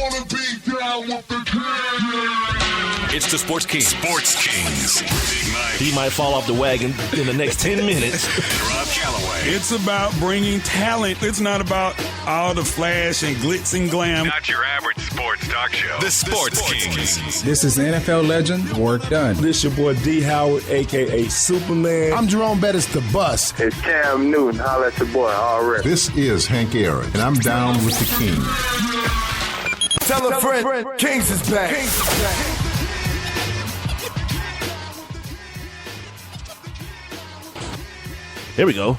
wanna be down with the king. It's the Sports Kings. Sports Kings. Big Mike. He might fall off the wagon in the next 10 minutes. Rob Calloway. It's about bringing talent. It's not about all the flash and glitz and glam. Not your average sports talk show. The Sports Kings. This is NFL legend, Work Done. This your boy D. Howard, a.k.a. Superman. I'm Jerome Bettis, the bus. It's Cam Newton. Holla at your boy, already. This is Hank Aaron, and I'm down with the King. Tell a friend, Kings is back. Here we go.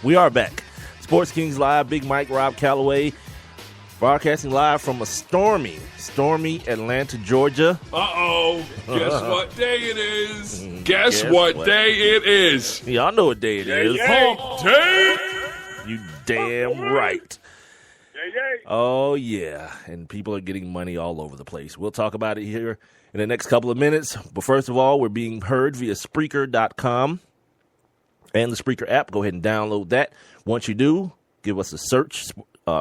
We are back. Sports Kings Live, Big Mike, Rob Calloway, broadcasting live from a stormy Atlanta, Georgia. Uh-oh. Guess what day it is? Guess what day it is? Y'all know what day it is. Hump day. You damn right. Yay. Oh, yeah. And people are getting money all over the place. We'll talk about it here in the next couple of minutes. But first of all, we're being heard via Spreaker.com and the Spreaker app. Go ahead and download that. Once you do, give us a search,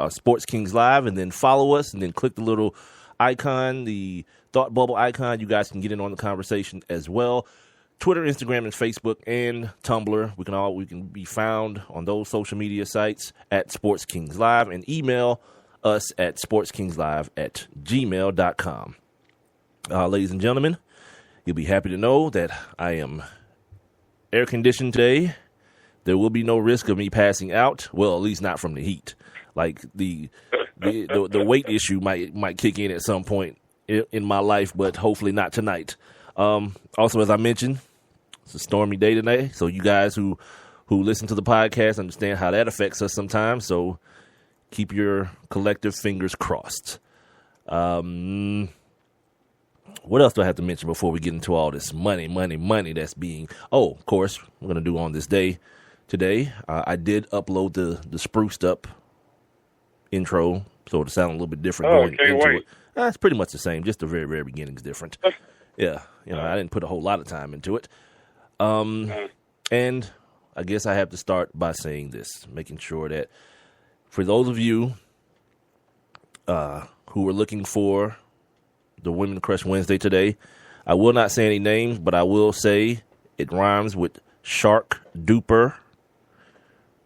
Sports Kings Live, and then follow us, and then click the little icon, the thought bubble icon. You guys can get in on the conversation as well. Twitter, Instagram, and Facebook, and Tumblr. We can be found on those social media sites at Sports Kings Live, and email us at sportskingslive@gmail.com. Ladies and gentlemen, you'll be happy to know that I am air conditioned today. There will be no risk of me passing out. Well, at least not from the heat. Like the weight issue might kick in at some point in my life, but hopefully not tonight. Also, as I mentioned, it's a stormy day today. So you guys who listen to the podcast understand how that affects us sometimes. So keep your collective fingers crossed. What else do I have to mention before we get into all this money that's being... Oh, of course, we're going to do on this day today. I did upload the spruced up intro, so it'll sound a little bit different going into it. It's pretty much the same, just the very, very beginning is different. Yeah, I didn't put a whole lot of time into it. And I guess I have to start by saying this, making sure that for those of you who are looking for the Women Crush Wednesday today, I will not say any names, but I will say it rhymes with Shark Duper,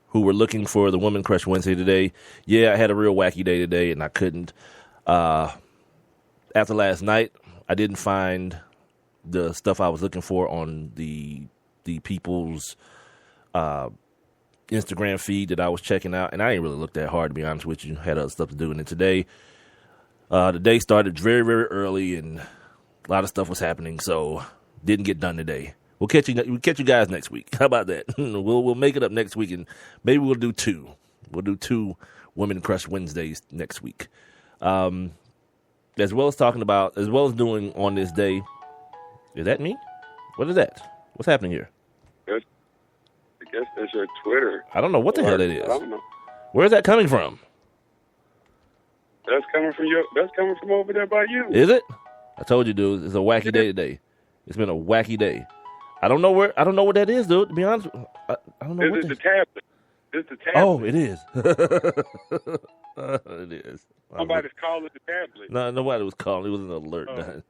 who were looking for the Women Crush Wednesday today. Yeah, I had a real wacky day today, and I couldn't. After last night, I didn't find the stuff I was looking for on the people's Instagram feed that I was checking out, and I didn't really look that hard, to be honest with you. Had other stuff to do, and then today, the day started very, very early, and a lot of stuff was happening, so didn't get done today. We'll catch you guys next week. How about that? We'll make it up next week, and maybe we'll do two. We'll do 2 Women Crush Wednesdays next week. As well as doing on this day. Is that me? What is that? What's happening here? I guess that's your Twitter. I don't know what the hell it is. I don't know. Where is that coming from? That's coming from over there by you. Is it? I told you, dude. It's a wacky day today. It's been a wacky day. I don't know what that is, dude. To be honest, I don't know. This is the tablet. It's the tablet. Oh, it is. It is. Somebody's calling the tablet. No, nobody was calling. It was an alert.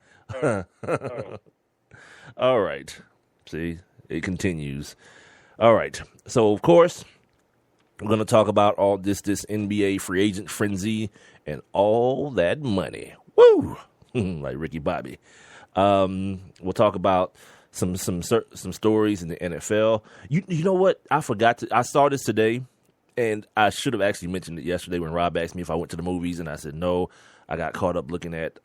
All right. See, it continues. All right. So, of course, we're going to talk about all this NBA free agent frenzy and all that money. Woo! Like Ricky Bobby. We'll talk about some stories in the NFL. You know what? I saw this today, and I should have actually mentioned it yesterday when Rob asked me if I went to the movies, and I said no. I got caught up looking at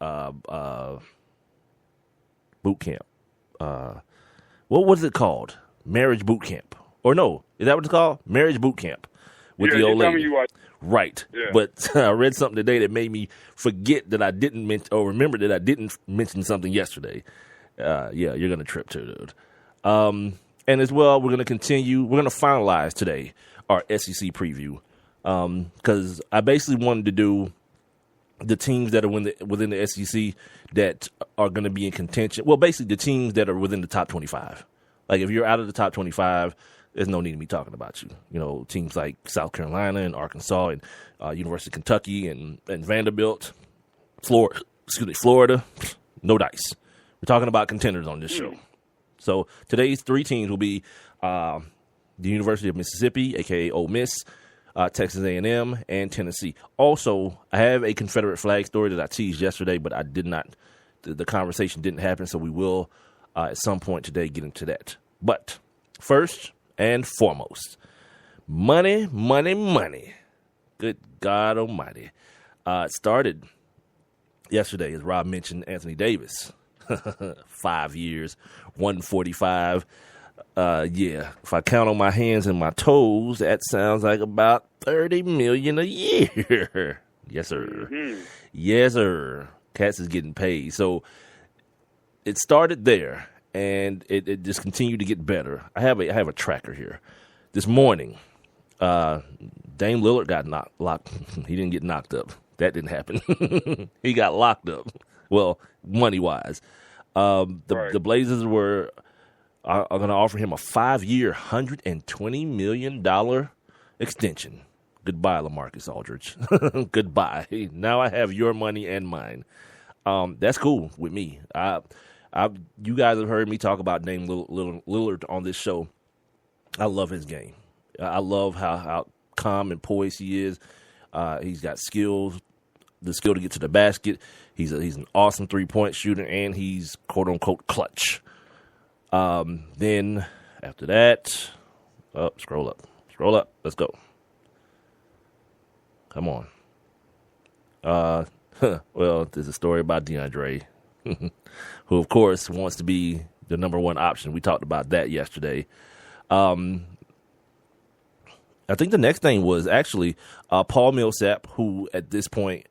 boot camp. What was it called? Marriage boot camp. Or no, is that what it's called? Marriage boot camp with the old lady. Right. Yeah. But I read something today that made me forget that I didn't remember that I didn't mention something yesterday. Yeah, you're going to trip too, dude. And as well, we're going to finalize today our SEC preview. Because I basically wanted to do the teams that are within the SEC that are going to be in contention. Well, basically the teams that are within the top 25. Like if you're out of the top 25, there's no need to be talking about you. You know, teams like South Carolina and Arkansas and University of Kentucky and Vanderbilt. Florida, no dice. We're talking about contenders on this show. So today's three teams will be the University of Mississippi, a.k.a. Ole Miss, Texas A&M, and Tennessee. Also, I have a Confederate flag story that I teased yesterday, but I did not. The conversation didn't happen, so we will at some point today get into that. But first and foremost, money. Good God Almighty. It started yesterday, as Rob mentioned, Anthony Davis. 5 years, 145. If I count on my hands and my toes, that sounds like about $30 million a year. Yes, sir. Mm-hmm. Yes, sir. Cats is getting paid. So it started there, and it just continued to get better. I have a tracker here. This morning, Dame Lillard got locked. He didn't get knocked up. That didn't happen. He got locked up. Well, money-wise. The Blazers are going to offer him a 5-year, $120 million extension. Goodbye, LaMarcus Aldridge. Goodbye. Now I have your money and mine. That's cool with me. You guys have heard me talk about Dame Lillard on this show. I love his game. I love how calm and poised he is. He's got skills, the skill to get to the basket. He's an awesome three-point shooter, and he's quote-unquote clutch. Then after that, scroll up. Let's go. Come on. Well, there's a story about DeAndre, who, of course, wants to be the number one option. We talked about that yesterday. I think the next thing was actually Paul Millsap, who at this point,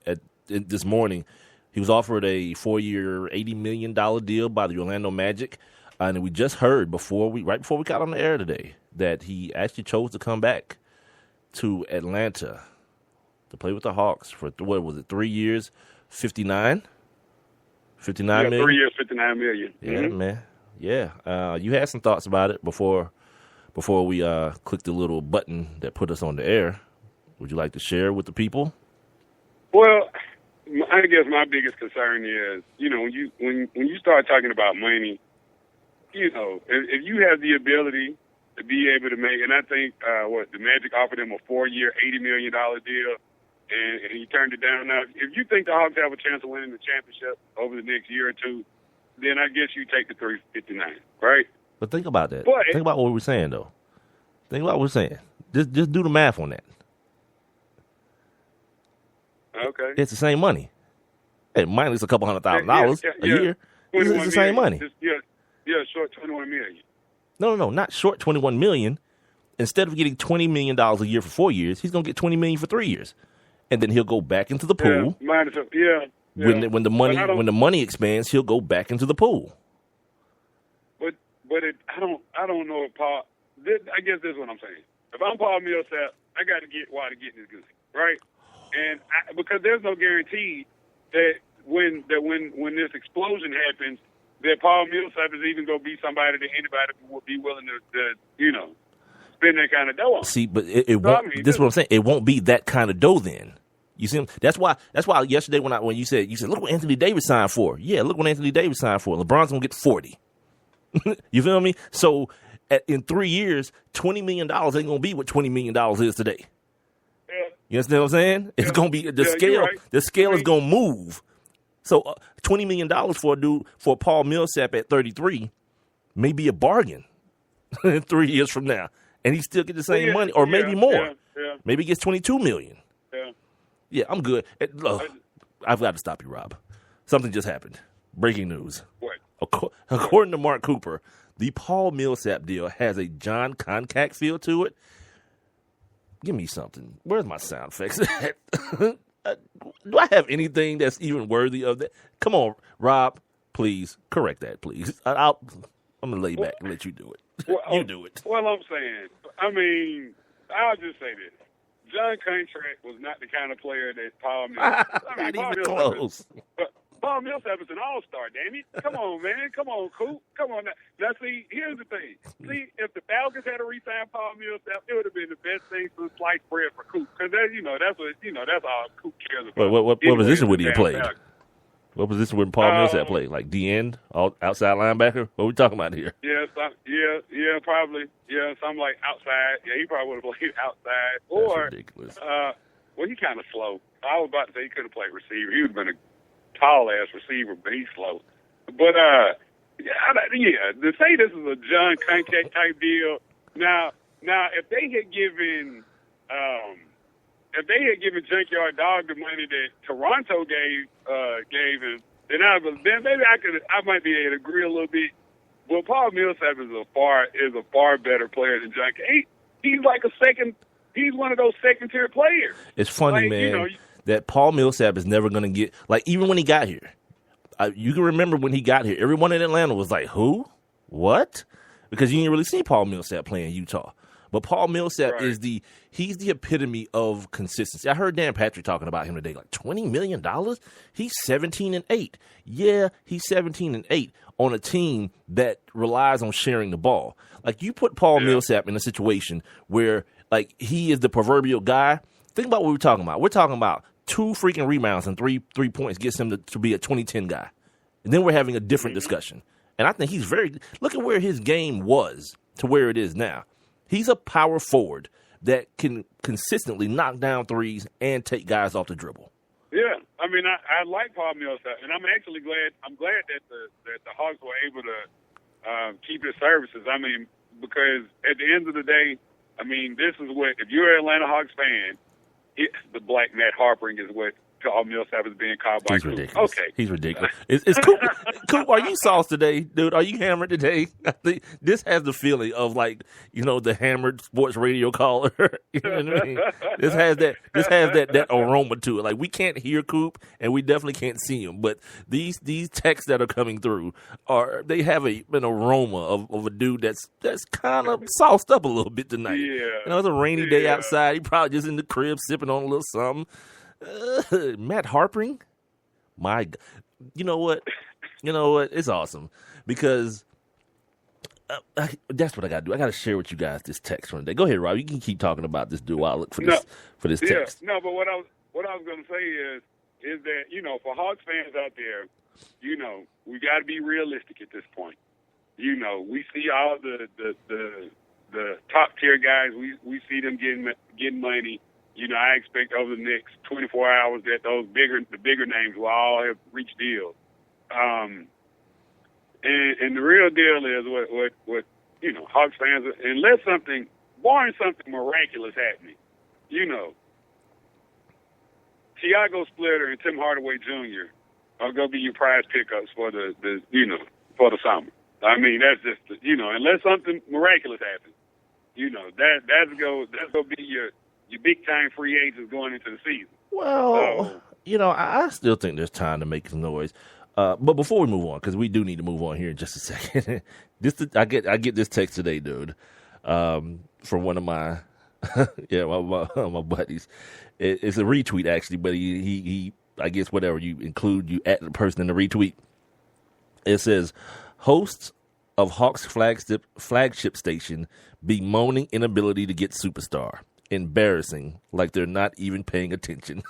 this morning, he was offered a 4-year, $80 million deal by the Orlando Magic. And we just heard right before we got on the air today, that he actually chose to come back to Atlanta to play with the Hawks for, 3 years, 59 million? 3 years, $59 million. Yeah, man. Yeah. You had some thoughts about it before we clicked the little button that put us on the air. Would you like to share with the people? Well, I guess my biggest concern is, when you start talking about money, if you have the ability to be able to make, and I think the Magic offered him a 4-year, $80 million deal, and he turned it down. Now, if you think the Hawks have a chance of winning the championship over the next year or two, then I guess you take the 359, right? But think about that. Think about what we're saying, though. Think about what we're saying. Just do the math on that. Okay. It's the same money. Hey, minus a couple $100,000 a year. It's the same money. Short $21 million. No, not short $21 million. Instead of getting $20 million a year for 4 years, he's going to get $20 million for 3 years, and then he'll go back into the pool. When the money expands, he'll go back into the pool. But I don't know if Paul. I guess this is what I'm saying. If I'm Paul Millsap, I got to get Water getting his goosey, right? And because there's no guarantee that when this explosion happens, that Paul Millsap is even going to be somebody that anybody would be willing to spend that kind of dough on. See, but it won't. This is what I'm saying. It won't be that kind of dough then. You see, that's why yesterday when you said look what Anthony Davis signed for. Yeah, look what Anthony Davis signed for. LeBron's gonna get 40. You feel me? So in 3 years, $20 million ain't gonna be what $20 million is today. Yeah. You understand what I'm saying? It's gonna be the scale. Right. The scale is gonna move. So $20 million for Paul Millsap at 33 may be a bargain 3 years from now, and he still get the same money, or maybe more. Yeah. Maybe he gets $22 million. Yeah, I'm good. Look, I've got to stop you, Rob. Something just happened. Breaking news. What? According to Mark Cooper, the Paul Millsap deal has a John Concac feel to it. Give me something. Where's my sound effects? Do I have anything that's even worthy of that? Come on, Rob. Please correct that, please. I'm going to lay back and let you do it. You do it. Well, I'm saying, I'll just say this. John Contract was not the kind of player that Paul Millsap. Not even close. Paul Millsap is an all-star, damn it. Come on, man. Come on, Coop. Come on. Now, see, here's the thing. See, if the Falcons had to re-sign Paul Millsap, it would have been the best thing since sliced bread for Coop. Because, that's all Coop cares about. What position would he have played? What position would Paul Millsap play? Like D end, outside linebacker? What are we talking about here? Yeah, probably. Yeah, something like outside. Yeah, he probably would have played outside. Or, that's ridiculous. Well, he kind of slow. I was about to say he could have played receiver. He would have been a tall-ass receiver, but he's slow. But, to say this is a John Concact type deal, now, if they had given Junkyard Dog the money that Toronto gave him, then maybe I might be able to agree a little bit. But Paul Millsap is a far better player than John. He's like he's one of those second-tier players. It's funny, man, that Paul Millsap is never going to get, like, even when he got here, you can remember when he got here, everyone in Atlanta was like, who? What? Because you didn't really see Paul Millsap play in Utah. But Paul Millsap is he's the epitome of consistency. I heard Dan Patrick talking about him today, like $20 million? He's 17-8. Yeah, he's 17-8 on a team that relies on sharing the ball. Like, you put Paul Millsap in a situation where, like, he is the proverbial guy. Think about what we're talking about. We're talking about 2 freaking rebounds and 3 points gets him to be a 20-10 guy. And then we're having a different discussion. And I think he's look at where his game was to where it is now. He's a power forward that can consistently knock down threes and take guys off the dribble. Yeah, I mean, I like Paul Millsap, and I'm actually glad. I'm glad that the Hawks were able to keep his services. I mean, because at the end of the day, I mean, this is what, if you're an Atlanta Hawks fan, the black Matt Harpering is what Paul Millsap is being called by. He's ridiculous. Okay. He's ridiculous. Is Coop, are you sauced today, dude? Are you hammered today? I think this has the feeling of, like, the hammered sports radio caller. You know what I mean? This has that aroma to it. Like, we can't hear Coop and we definitely can't see him, but these texts that are coming through they have an aroma of a dude that's kind of sauced up a little bit tonight. Yeah. It's a rainy day outside. He probably just in the crib sipping on a little something. Matt Harpering, my God. You know what? It's awesome because that's what I got to do. I got to share with you guys this text from today. Go ahead, Rob. You can keep talking about this dude while I look for this text. No, but what I was going to say is that, for Hawks fans out there, we got to be realistic at this point. We see all the top tier guys. We see them getting money. I expect over the next 24 hours that the bigger names will all have reached deals. And the real deal is what Hawks fans, barring something miraculous happening, Tiago Splitter and Tim Hardaway Jr. are going to be your prize pickups for the summer. I mean, that's just, unless something miraculous happens, that's going to be your big-time free agents going into the season. Well, I still think there's time to make some noise. But before we move on, because we do need to move on here in just a second, I get this text today, dude, from one of my my buddies. It's a retweet, actually, but he I guess whatever you include, you at the person in the retweet. It says, hosts of Hawks flagship station bemoaning inability to get superstar. Embarrassing, like they're not even paying attention.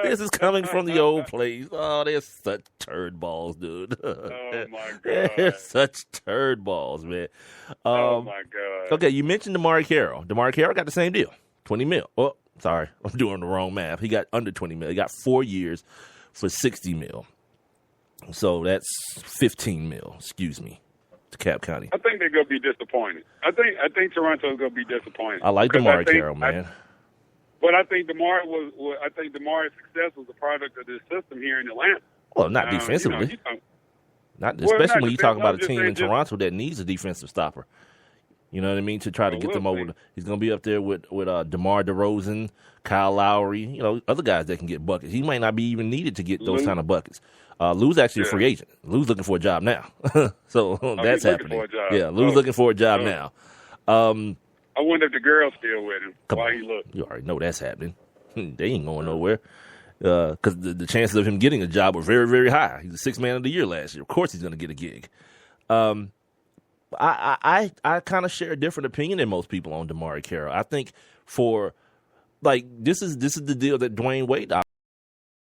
This is coming from the old place. Oh, they're such turd balls, dude. Oh, my God. They're such turd balls, man. Oh, my God. Okay, you mentioned DeMarre Carroll. DeMarre Carroll got the same deal, $20 million. Oh, sorry, I'm doing the wrong math. He got under $20 million. He got 4 years for $60 million. So that's $15 million, excuse me. To Cap County. I think they're going to be disappointed. I think Toronto's going to be disappointed. I like DeMarre Carroll, man. But I think DeMarre's success was a product of this system here in Atlanta. Well, not defensively. Especially when you talk about a team in Toronto that needs a defensive stopper. You know what I mean? To try to get them over. He's going to be up there with DeMar DeRozan, Kyle Lowry, other guys that can get buckets. He might not be even needed to get those kind of buckets. Lou's actually a free agent. Lou's looking for a job now. So that's happening. Yeah, Lou's looking for a job now. I wonder if the girl's still with him while he looks. You already know that's happening. They ain't going nowhere. Because the chances of him getting a job were very, very high. He's the sixth man of the year last year. Of course he's going to get a gig. I kind of share a different opinion than most people on DeMarre Carroll. I think this is the deal that Dwayne Wade